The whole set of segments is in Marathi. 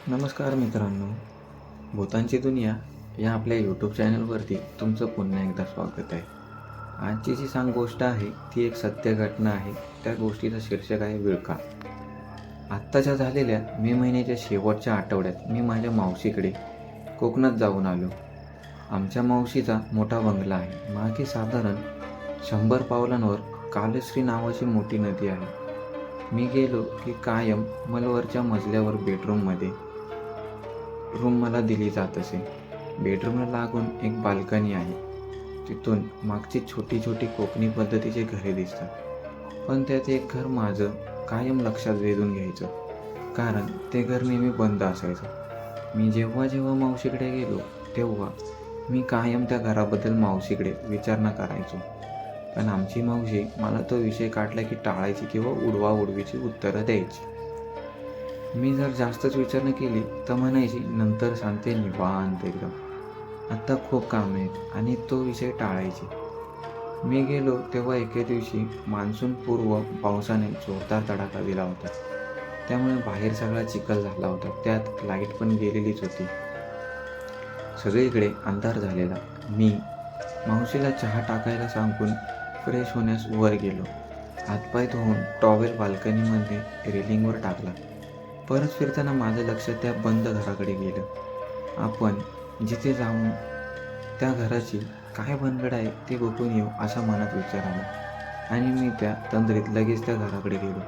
नमस्कार मित्रांनो, भूतांची दुनिया या आपल्या यूट्यूब चॅनलवरती तुमचं पुन्हा एकदा स्वागत आहे. आजची जी गोष्ट आहे ती एक सत्य घटना आहे. त्या गोष्टीचं शीर्षक आहे विळखा. आत्ताच्या झालेल्या मे महिन्याच्या शेवटच्या आठवड्यात मी माझ्या मावशीकडे कोकणात जाऊन आलो. आमच्या मावशीचा मोठा बंगला आहे. मागे साधारण 100 पावलांवर कालश्री नावाची मोठी नदी आहे. मी गेलो की कायम मलवरच्या मजल्यावर बेडरूममध्ये रूम मला दिली जात असे. बेडरूमला लागून एक बाल्कनी आहे. तिथून मागची छोटी छोटी कोकणी पद्धतीची घरे दिसतात. पण त्यात एक घर माझं कायम लक्षात वेधून घ्यायचं, कारण ते घर नेहमी बंद असायचं. मी जेव्हा जेव्हा मावशीकडे गेलो तेव्हा मी कायम त्या घराबद्दल मावशीकडे विचारणा करायचो. पण आमची मावशी मला तो विषय काढला की टाळायची किंवा उडवाउडवीची उत्तरं द्यायची. मी जर जास्तच विचारणा केली तर म्हणायची, नंतर सांगते निवांत एकदम, आत्ता खूप काम आहेत, आणि तो विषय टाळायची. मी गेलो तेव्हा एके दिवशी मान्सून पूर्व पावसाने जोरदार तडाखा दिला होता. त्यामुळे बाहेर सगळा चिखल झाला होता. त्यात लाईट पण गेलेलीच होती. सगळीकडे अंधार झालेला. मी मावशीला चहा टाकायला सांगून फ्रेश होण्यास वर गेलो. हातपाय धुवून टॉवेल बाल्कनीमध्ये रेलिंगवर टाकला. परत फिरताना माझं लक्ष त्या बंद घराकडे गेलं. आपण जिथे जाऊन त्या घराची काय भानगड आहे ते बघून येऊ असा मनात विचार आला, आणि मी त्या तंद्रीत लगेच त्या घराकडे गेलो.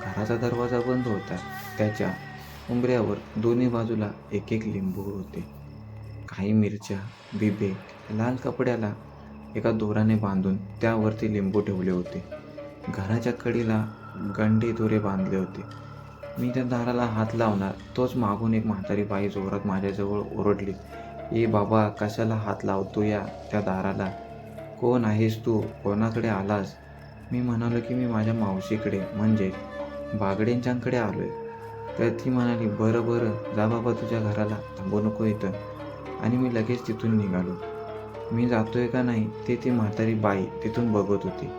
घराचा दरवाजा बंद होता. त्याच्या उंबऱ्यावर दोन्ही बाजूला एक एक लिंबू होते. काही मिरच्या, बिबे लाल कपड्याला एका दोराने बांधून त्यावरती लिंबू ठेवले होते. घराच्या कडीला गंडे दोरे बांधले होते. मी त्या दाराला हात लावणार तोच मागून एक म्हातारी बाई जोरात माझ्याजवळ ओरडली, ए बाबा, कशाला हात लावतो या त्या दाराला? कोण आहेस तू? कोणाकडे आलास? मी म्हणालो की मी माझ्या मावशीकडे म्हणजे बागडेंच्याकडे आलोय. तर ती म्हणाली, बरं बरं, जा बाबा तुझ्या घराला, थांबू नको इथं. आणि मी लगेच तिथून निघालो. मी जातोय का नाही ते ती म्हातारी बाई तिथून बघत होती.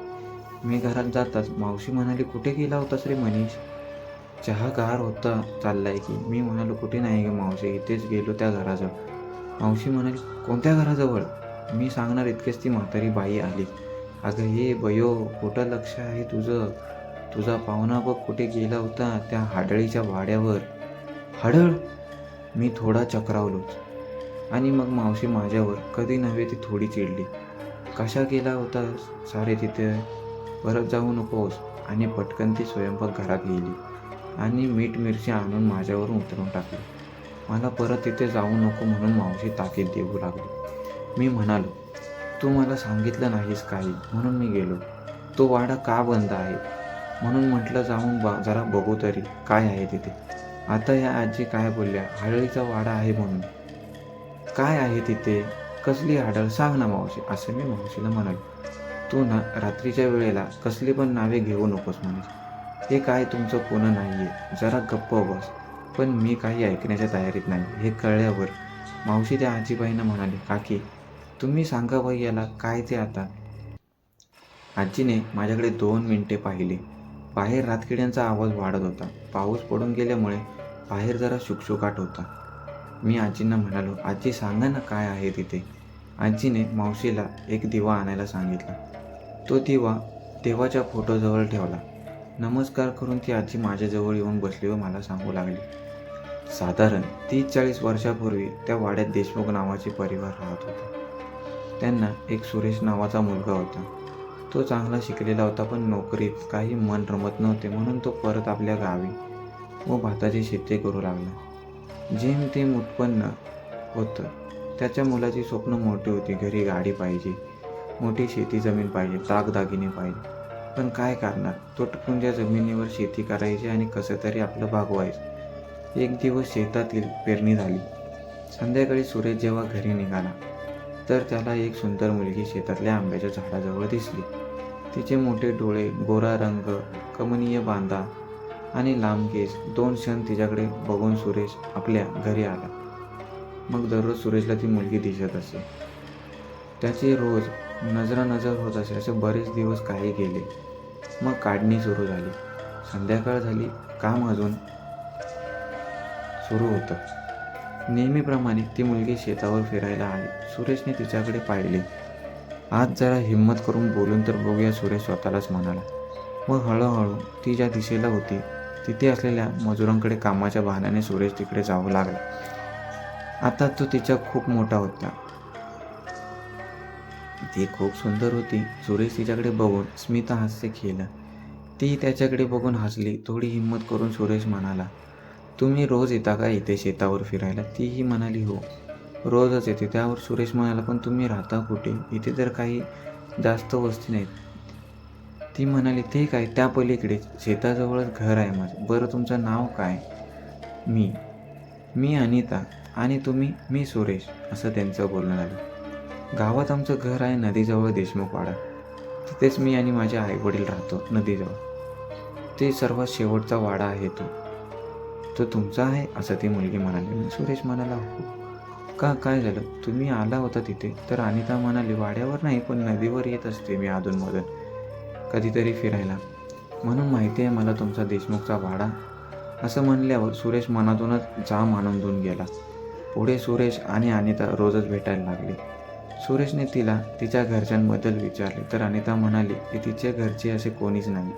मी घरात जाताच मावशी म्हणाली, कुठे गेला होतास रे मनीष? चहा गार होता चाललाय की. मी म्हणालो, कुठे नाही ग मावशी, इथेच गेलो त्या घराजवळ. मावशी म्हणाली, कोणत्या घराजवळ? मी सांगणार इतकेच ती म्हातारी बाई आली. अगं हे बयो, कुठं लक्ष आहे तुझं? तुझा पाहुणा बघ कुठे गेला होता, त्या हाडळीच्या वाड्यावर. हाडळ? मी थोडा चक्रावलोच. आणि मग मावशी माझ्यावर कधी नव्हे ती थोडी चिडली. कशा गेला होता सारे तिथे? परत जाऊ नकोस. आणि पटकन ती स्वयंपाक घरात गेली आणि मीठ मिरची आणून माझ्यावर उतरवून टाकली. मला परत तिथे जाऊ नको म्हणून मावशी ताकीद देऊ लागली. मी म्हणालो, तू मला सांगितलं नाहीस काही म्हणून मी गेलो. तो वाडा का बंद आहे म्हणून म्हटलं जाऊन जरा बघू तरी काय आहे तिथे. आता या आजी काय बोलल्या, हाडळीचा वाडा आहे म्हणून. काय आहे तिथे? कसली हाडळ? सांग ना मावशी, असं मी मावशीला म्हणालो. तू ना रात्रीच्या वेळेला कसली पण नावे घेऊ नकोस म्हणे. हे काय तुमचं कोणं नाहीये, जरा गप्प बस. पण मी काही ऐकण्याच्या तयारीत नाही. हे कळल्यावर मावशी त्या आजीबाईंना म्हणाली, काकी तुम्ही सांगा बाई याला काय ते आता. आजीने माझ्याकडे 2 मिनिटे पाहिले. बाहेर रातकिड्यांचा आवाज वाढत होता. पाऊस पडून गेल्यामुळे बाहेर जरा शुकशुकाट होता. मी आजींना म्हणालो, आजी सांगा ना काय आहे तिथे. आजीने मावशीला एक दिवा आणायला सांगितला. तो दिवा देवाच्या फोटोजवळ ठेवला. नमस्कार करून ती आजी माझ्याजवळ येऊन बसली व मला सांगू लागली, साधारण 30-40 वर्षापूर्वी त्या वाड्यात देशमुख नावाचे परिवार राहत होते. त्यांना एक सुरेश नावाचा मुलगा होता. तो चांगला शिकलेला होता, पण नोकरीत काही मन रमत नव्हते म्हणून तो परत आपल्या गावी व भाताची शेती करू लागला. जेमतेम उत्पन्न होतं. त्याच्या मुलाची स्वप्न मोठी होती. घरी गाडी पाहिजे, मोठी शेती जमीन पाहिजे, दागदागिने पाहिजे. पण काय करणार? तो टपूंच्या जमिनीवर शेती करायची आणि कसं तरी आपलं भागवायचं. एक दिवस शेतातील पेरणी झाली. संध्याकाळी सुरेश जेव्हा घरी निघाला तर त्याला एक सुंदर मुलगी शेतातल्या आंब्याच्या झाडाजवळ दिसली. तिचे मोठे डोळे, गोरा रंग, कमनीय बांधा आणि लांब केस. 2 क्षण तिच्याकडे बघून सुरेश आपल्या घरी आला. मग दररोज सुरेशला ती मुलगी दिसत असे. त्याची रोज नजरानजर होत असे. असे बरेच दिवस काही गेले. मग काढणी सुरू झाली. संध्याकाळ झाली. काम अजून सुरू होतं. नेहमीप्रमाणे ती मुलगी शेतावर फिरायला आली. सुरेशने तिच्याकडे पाहिले. आज जरा हिंमत करून बोलून तर बघूया, सुरेश स्वतःलाच म्हणाला. मग हळूहळू ती ज्या दिशेला होती तिथे असलेल्या मजुरांकडे कामाच्या बहाण्याने सुरेश तिकडे जाऊ लागला. आता तो तिच्या खूप मोठा होता. ती खूप सुंदर होती. सुरेश तिच्याकडे बघून स्मितहास्य केलं. ती त्याच्याकडे बघून हसली. थोडी हिंमत करून सुरेश म्हणाला, तुम्ही रोज येता का इथे शेतावर फिरायला? तीही म्हणाली, हो, रोजच येते. त्यावर सुरेश म्हणाला, पण तुम्ही राहता कुठे? इथे तर काही जास्त वस्ती नाहीत. ती म्हणाली, ते काय, त्या पलीकडेच शेताजवळच घर आहे माझं. बरं, तुमचं नाव काय? मी अनिता. आणि तुम्ही? मी सुरेश. असं त्यांचं बोलणं झालं. गावात आमचं घर आहे नदीजवळ, देशमुखवाडा. तिथेच मी आणि माझे आईवडील राहतो, नदीजवळ. ते सर्वात शेवटचा वाडा आहे तो तुमचा आहे? असं ती मुलगी म्हणाली. सुरेश म्हणाला, हो का, काय झालं? तुम्ही आला होता तिथे? तर अनिता म्हणाली, वाड्यावर नाही, पण नदीवर येत असते मी अधूनमधून कधीतरी फिरायला, म्हणून माहिती आहे मला तुमचा देशमुखचा वाडा. असं म्हणल्यावर सुरेश मनातूनच जाम आनंदून गेला. पुढे सुरेश आणि अनिता रोजच भेटायला लागले. सुरेशने तिला तिच्या घरच्यांबद्दल विचारले तर अनिता म्हणाली की तिच्या घरचे असे कोणीच नाही.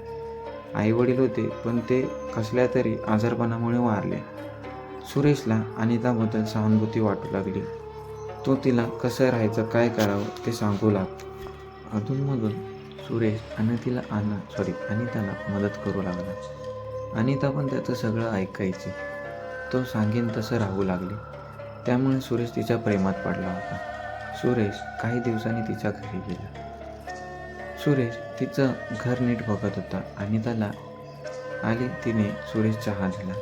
आईवडील होते, पण ते कसल्या तरी आजारपणामुळे वारले. सुरेशला अनिताबद्दल सहानुभूती वाटू लागली. तो तिला कसं राहायचं, काय करावं ते सांगू लागला. अधूनमधून सुरेश अनिताला मदत करू लागला. अनिता पण त्याचं सगळं ऐकायची. तो सांगेन तसं राहू लागली. त्यामुळे सुरेश तिच्या प्रेमात पडला होता. सुरेश काही दिवसांनी तिच्या घरी गेला. सुरेश तिचं घर नीट बघत होता. अनिताला आली. तिने सुरेश चहा दिला.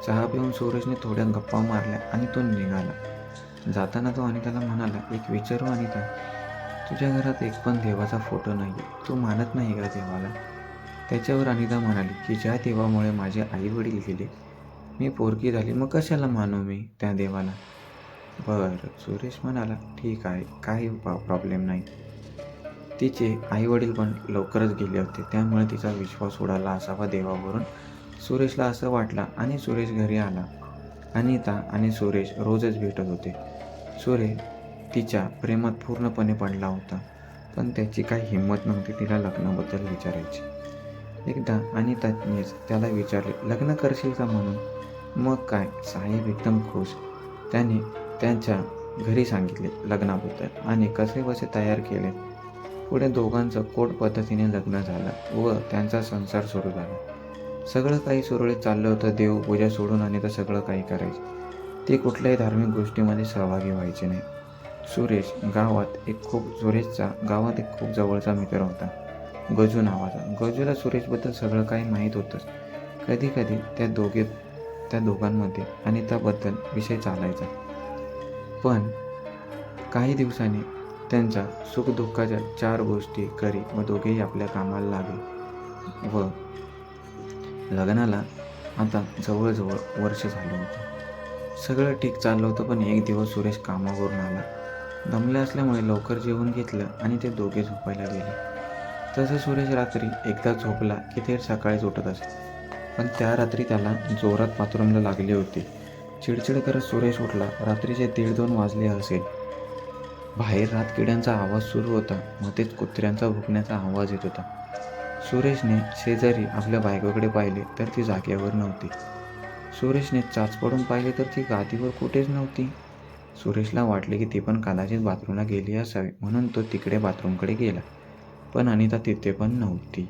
चहा पिऊन सुरेशने थोड्या गप्पा मारल्या आणि तो निघाला. जाताना तो अनिताला म्हणाला, एक विचारू अनिता, तुझ्या घरात एक पण देवाचा फोटो नाही, तू मानत नाही का देवाला? त्याच्यावर अनिता म्हणाली की ज्या देवामुळे माझे आई वडील गेले, मी पोरकी झाली, मग कशाला मानू मी त्या देवाला? बरं, सुरेश म्हणाला, ठीक आहे, काही प्रॉब्लेम नाही. तिचे आईवडील पण लवकरच गेले होते, त्यामुळे तिचा विश्वास उडाला असावा देवावरून. सुरेशला असं वाटलं आणि सुरेश घरी आला. अनिता आणि सुरेश रोजच भेटत होते. सुरेश तिच्या प्रेमात पूर्णपणे पडला होता, पण त्याची काही हिंमत नव्हती तिला लग्नाबद्दल विचारायची. एकदा अनितानेच त्याला विचारले, लग्न करशील का म्हणून? मग काय, साहेब एकदम खुश. त्याने त्यांच्या घरी सांगितले लग्नाबद्दल आणि कसेबसे तयार केले. पुढे दोघांचं कोर्ट पद्धतीने लग्न झालं व त्यांचा संसार सुरू झाला. सगळं काही सुरळीत चाललं होतं. देवपूजा सोडून अनिता सगळं काही करायची. ते कुठल्याही धार्मिक गोष्टीमध्ये सहभागी व्हायचे नाही. सुरेशचा गावात एक खूप जवळचा मित्र होता, गजू नावाचा. गजूला सुरेशबद्दल सगळं काही माहीत होतंच. कधी कधी त्या दोघांमध्ये अनिताबद्दल विषय चालायचा. पण काही दिवसांनी त्यांच्या सुखदुःखाच्या 4 गोष्टी करी व दोघेही आपल्या कामाला लागले व लग्नाला आता जवळजवळ वर्ष झालं होतं. सगळं ठीक चाललं होतं, पण एक दिवस सुरेश कामावरून आला. दमले असल्यामुळे लवकर जेवून घेतलं आणि ते दोघे झोपायला गेले. तसं सुरेश रात्री एकदा झोपला की थेट सकाळीच उठत असे. पण त्या रात्री त्याला जोरात बाथरूमला लागले होते. चिडचिड करत सुरेश उठला. रात्रीचे 1:30-2 वाजले असेल. बाहेर रातकिड्यांचा आवाज सुरू होता. मध्येच कुत्र्यांचा भुंकण्याचा आवाज येत होता. सुरेशने शेजारी आपल्या बायकोकडे पाहिले तर ती जागेवर नव्हती. सुरेशने चाचपडून पाहिले तर ती गादीवर कुठेच नव्हती. सुरेशला वाटले की ती पण कदाचित बाथरूमला गेली असावी, म्हणून तो तिकडे बाथरूमकडे गेला. पण अनिता तिथे पण नव्हती.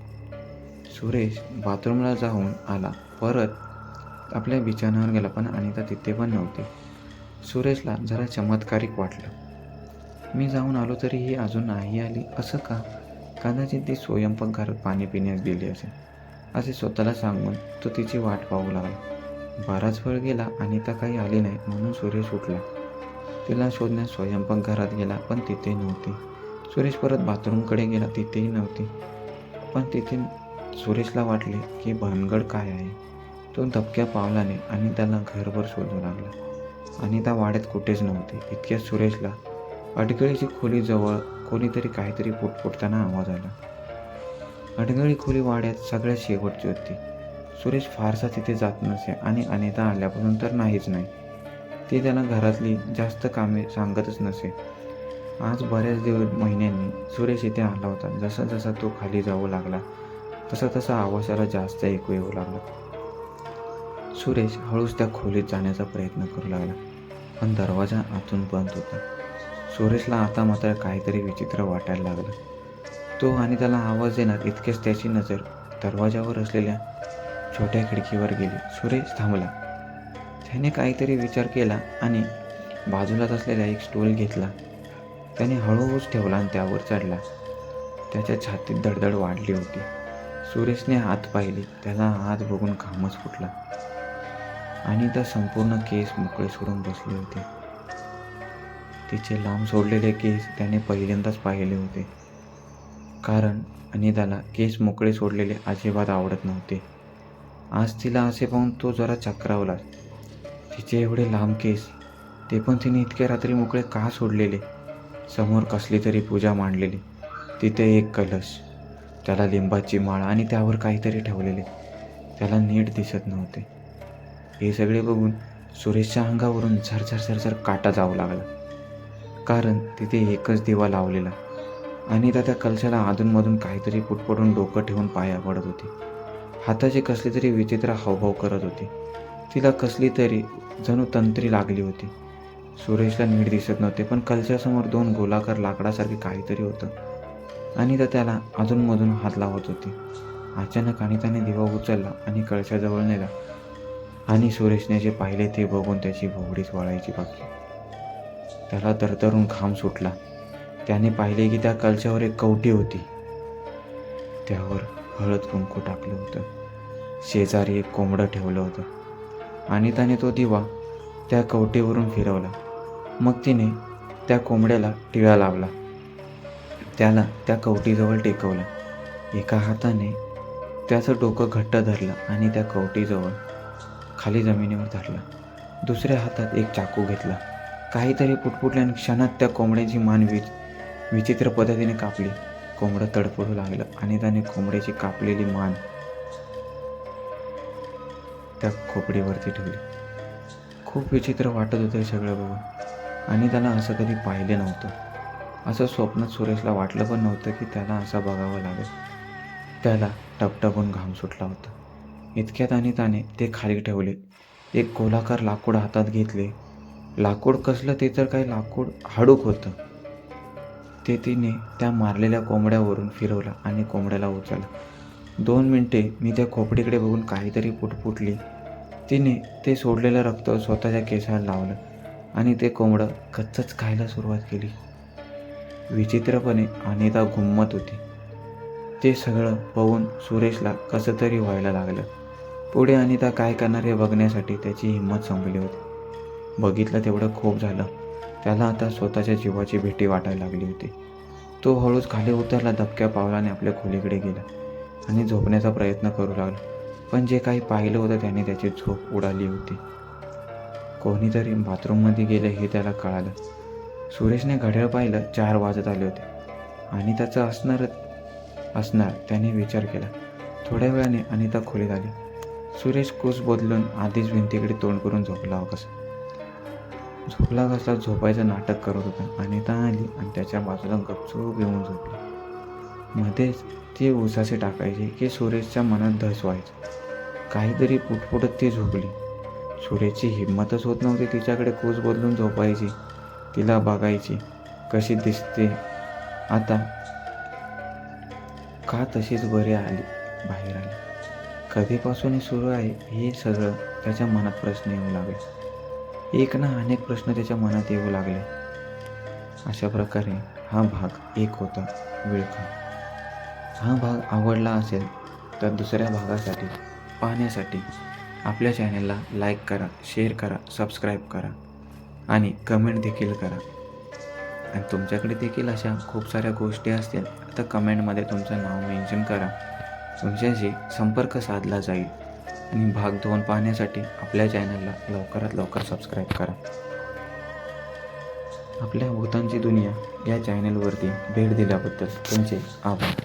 सुरेश बाथरूमला जाऊन आला. परत आपल्या बिछाण्यावर गेला, पण अनिता तिथे पण नव्हती. सुरेशला जरा चमत्कारिक वाटलं. मी जाऊन आलो तरी ही अजून नाही आली, असं का? कदाचित ती स्वयंपाकघरात पाणी पिण्यास गेली असेल, असे स्वतःला सांगून तो तिची वाट पाहू लागला. बराच वेळ गेला. अनिता काही आली नाही, म्हणून सुरेश उठला. तिला शोधण्यास स्वयंपाकघरात गेला, पण तिथे नव्हती. सुरेश परत बाथरूमकडे गेला, तिथेही नव्हती. पण तिथे सुरेशला वाटले की भानगड काय आहे. तो दबक्या पावलाने अनिताला घरभर शोधू लागला. अनिता वाड्यात कुठेच नव्हती. इतक्यात सुरेशला अडगळीची खोलीजवळ कोणीतरी काहीतरी पुटपुटताना आवाज आला. अडगळी खोली वाड्यात सगळ्यात शेवटची होती. सुरेश फारसा तिथे जात नसे आणि अनिता आल्यापासून तर नाहीच नाही. ती त्याला घरातली जास्त कामे सांगतच नसे. आज बऱ्याच महिन्यांनी सुरेश इथे आला होता. जसा जसा तो खाली जाऊ लागला तसा तसा आवाज त्याला जास्त ऐकू येऊ लागला. सुरेश हळूच त्या खोलीत जाण्याचा प्रयत्न करू लागला, पण दरवाजा आतून बंद होता. सुरेशला आता मात्र काहीतरी विचित्र वाटायला लागलं. तो आणि त्याला आवाज देणार इतकेच त्याची नजर दरवाजावर असलेल्या छोट्या खिडकीवर गेली. सुरेश थांबला. त्याने काहीतरी विचार केला आणि बाजूलाच असलेला एक स्टूल घेतला. त्याने हळूच ठेवला आणि त्यावर चढला. त्याच्या छातीत धडधड वाढली होती. सुरेशने हात पाहिले. त्याला हात बघून घामच फुटला. आणि त्या संपूर्ण केस मोकळे सोडून बसले होते. तिचे लांब सोडलेले केस त्याने पहिल्यांदाच पाहिले होते, कारण अनिताला केस मोकळे सोडलेले अजिबात आवडत नव्हते. आज तिला असे पाहून तो जरा चक्रावला. तिचे एवढे लांब केस, ते पण तिने इतक्या रात्री मोकळे का सोडलेले? समोर कसली तरी पूजा मांडलेली. तिथे एक कलश, त्याला लिंबाची माळ आणि त्यावर काहीतरी ठेवलेले. त्याला नीट दिसत नव्हते. हे सगळे बघून सुरेशच्या अंगावरून झरझर झरझर काटा जाऊ लागला, कारण तिथे एकच दिवा लावलेला आणि त्या कलशाला अधूनमधून काहीतरी पुटपुटून डोकं ठेवून पाया पडत होती. हाताची कसली तरी विचित्र हावभाव करत होती. तिला कसली तरी जणू तंत्री लागली होती. सुरेशला नीट दिसत नव्हते, पण कलशासमोर 2 गोलाकार लाकडासारखे काहीतरी होतं आणि त्याला अधूनमधून हात लावत होती. अचानक अनिताने दिवा उचलला आणि कळशाजवळ नेला आणि सुरेशने जे पाहिले ते बघून त्याची भोवडीच वळायची बाकी. त्याला तरतरून घाम सुटला. त्याने पाहिले की त्या कलशावर एक कवटी होती. त्यावर हळद कुंकू टाकलं होतं. शेजारी एक कोंबडं ठेवलं होतं आणि त्याने तो दिवा त्या कवटीवरून फिरवला. मग तिने त्या कोंबड्याला टिळा लावला. त्याला त्या कवटीजवळ टेकवलं. एका हाताने त्याचं डोकं घट्ट धरलं आणि त्या कवटीजवळ खाली जमिनीवर धरलं. दुसऱ्या हातात एक चाकू घेतला. काहीतरी पुटपुटल्याने क्षणात त्या कोंबड्याची मान विचित्र पद्धतीने कापली. कोंबडं तडफडू लागलं आणि त्याने कोंबड्याची कापलेली मान त्या खोपडीवरती ठेवली. खूप विचित्र वाटत होतं हे सगळं बघून आणि त्याला असं कधी पाहिलं नव्हतं. असं स्वप्नात सुरेशला वाटलं पण नव्हतं की त्याला असं बघावं लागेल. त्याला टपटपून घाम सुटला होता. इतक्यात आणि त्याने ते खाली ठेवले. एक गोलाकार लाकूड हातात घेतले. लाकूड कसलं, ते तर काही लाकूड हाडूक होतं. ते तिने त्या मारलेल्या कोंबड्यावरून फिरवलं आणि कोंबड्याला उचललं. 2 मिनिटे मी त्या खोपडीकडे बघून काहीतरी पुटपुटली. तिने ते सोडलेलं रक्त स्वतःच्या केसाला लावलं आणि ते कोंबडं कच्चंच खायला सुरुवात केली. विचित्रपणे अनिता घुमत होती. ते सगळं पाहून सुरेशला कसं तरी व्हायला लागलं. पुढे अनिता काय करणार हे बघण्यासाठी त्याची हिंमत संपली होती. बघितलं तेवढं खूप झालं. त्याला आता स्वतःच्या जीवाची भीती वाटायला लागली होती. तो हळूच खाली उतरला. दबक्या पावलाने आपल्या खोलीकडे गेला आणि झोपण्याचा प्रयत्न करू लागला. पण जे काही पाहिलं होतं त्याने त्याची झोप उडाली होती. कोणीतरी बाथरूममध्ये गेलं हे त्याला कळालं. सुरेशने घड्याळ पाहिलं. 4 वाजत आले होते आणि त्याचं असणार त्याने विचार केला. थोड्या वेळाने अनिता खोलीत आली. सुरेश कूस बदलून आधीच भिंतीकडे तोंड करून झोपला कसला झोपायचं नाटक करत होता. अनिता आली आणि त्याच्या बाजूला गपचूप येऊन झोपली. मध्येच ती उसासे टाकायची की सुरेशच्या मनात धस व्हायचं. काहीतरी पुटपुटत ती झोपली. सुरेशची हिंमतच होत नव्हती तिच्याकडे कूस बदलून झोपायची. तिला बघायची कशी दिसते आता, का तशीच बाहेर आली. कधीपासून हे सुरू आहे हे सगळं त्याच्या मनात प्रश्न येऊ लागले. एक ना अनेक प्रश्न त्याच्या मनात येऊ लागले. अशा प्रकारे हा भाग 1 होता विळखा. हा भाग आवडला असेल तर दुसऱ्या भागासाठी पाहण्यासाठी आपल्या चॅनलला लाईक करा, शेअर करा, सबस्क्राईब करा आणि कमेंट देखील करा. आणि तुमच्याकडे देखील अशा खूप साऱ्या गोष्टी असतील तर कमेंटमध्ये तुमचं नाव मेन्शन करा. तुमच्याशी संपर्क साधला जाईल. आणि भाग 2 पाहण्यासाठी आपल्या चॅनलला लवकरात लवकर सबस्क्राईब करा. आपल्या भूतांची दुनिया या चॅनलवरती भेट दिल्याबद्दल तुमचे आभार.